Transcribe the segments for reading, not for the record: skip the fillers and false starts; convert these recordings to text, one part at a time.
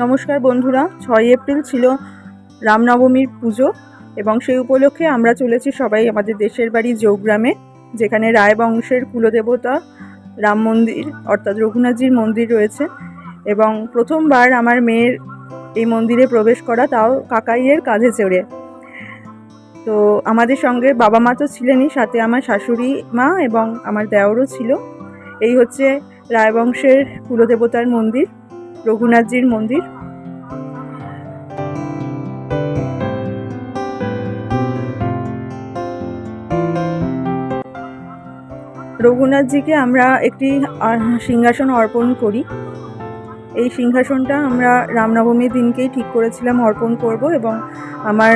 নমস্কার বন্ধুরা, 6 এপ্রিল ছিল রামনবমীর পুজো এবং সেই উপলক্ষে আমরা চলেছি সবাই আমাদের দেশের বাড়ি জৌগ্রামে, যেখানে রায় বংশের কুলদেবতা রাম মন্দির অর্থাৎ রঘুনাথজির মন্দির রয়েছে। এবং প্রথমবার আমার মেয়ের এই মন্দিরে প্রবেশ করা, তাও কাকাইয়ের কাঁধে চড়ে। তো আমাদের সঙ্গে বাবা মা তো ছিলেনই, সাথে আমার শাশুড়ি মা এবং আমার দেওরও ছিল। এই হচ্ছে রায়বংশের কুলদেবতার মন্দির, রঘুনাথজির মন্দির। রঘুনাথজিকে আমরা একটি সিংহাসন অর্পণ করি। এই সিংহাসনটা আমরা রামনবমীর দিনকেই ঠিক করেছিলাম অর্পণ করব, এবং আমার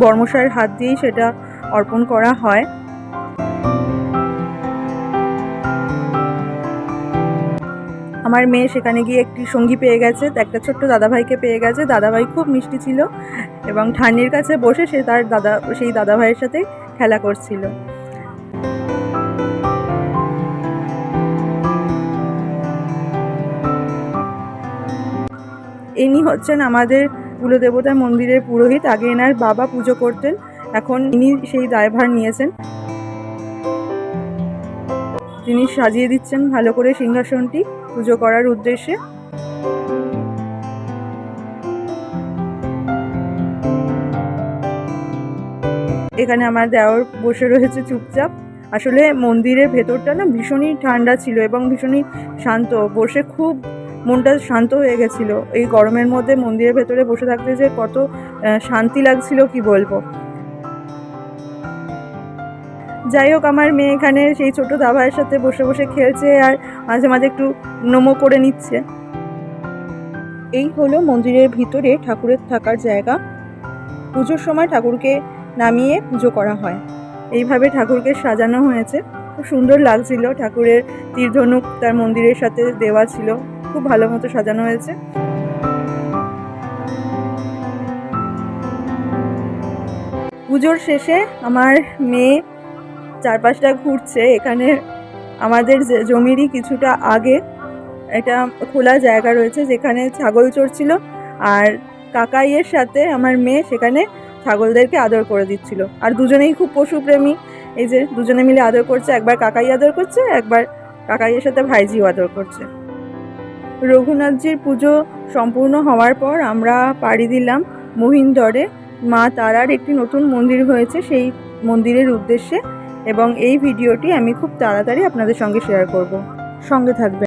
বর্মশাইয়ের হাত দিয়েই সেটা অর্পণ করা হয়। আমার মেয়ে সেখানে গিয়ে একটি সঙ্গী পেয়ে গেছে, একটা ছোট্ট দাদাভাইকে পেয়ে গেছে। দাদাভাই খুব মিষ্টি ছিল এবং ঠান্নির কাছে বসে সে তার সেই দাদাভাইয়ের সাথে খেলা করছিল। ইনি হচ্ছেন আমাদের কুলদেবতা মন্দিরের পুরোহিত। আগে এনার বাবা পুজো করতেন, এখন ইনি সেই দায়ভার নিয়েছেন। তিনি সাজিয়ে দিচ্ছেন ভালো করে সিংহাসনটি পুজো করার উদ্দেশ্যে। এখানে আমার দেওর বসে রয়েছে চুপচাপ। আসলে মন্দিরের ভেতরটা না ভীষণই ঠান্ডা ছিল এবং ভীষণই শান্ত, বসে খুব মনটা শান্ত হয়ে গেছিলো। এই গরমের মধ্যে মন্দিরের ভেতরে বসে থাকতে যে কত শান্তি লাগছিল কি বলবো। যাই হোক, আমার মেয়ে এখানে সেই ছোট দাভাইয়ের সাথে বসে বসে খেলছে আর মাঝে মাঝে একটু নমো করে নিচ্ছে। এই হলো মন্দিরের ভিতরে ঠাকুরের থাকার জায়গা। পুজোর সময় ঠাকুরকে নামিয়ে পুজো করা হয়। এইভাবে ঠাকুরকে সাজানো হয়েছে, খুব সুন্দর লাগছিল। ঠাকুরের তীরধনুক তার মন্দিরের সাথে দেওয়া ছিল, খুব ভালো মতো সাজানো হয়েছে। পুজোর শেষে আমার মেয়ে চারপাশটা ঘুরছে। এখানে আমাদের জমিরই কিছুটা আগে একটা খোলা জায়গা রয়েছে, যেখানে ছাগল চড়ছিল, আর কাকাইয়ের সাথে আমার মেয়ে সেখানে ছাগলদেরকে আদর করে দিচ্ছিল। আর দুজনেই খুব পশুপ্রেমী, এই যে দুজনে মিলে আদর করছে। একবার কাকাই আদর করছে, একবার কাকাইয়ের সাথে ভাইজিও আদর করছে। রঘুনাথজির পুজো সম্পূর্ণ হওয়ার পর আমরা পাড়ি দিলাম মহিন্দরে। মা তারার একটি নতুন মন্দির হয়েছে, সেই মন্দিরের উদ্দেশ্যে, এবং এই ভিডিওটি আমি খুব তাড়াতাড়ি আপনাদের সঙ্গে শেয়ার করব। সঙ্গে থাকবেন।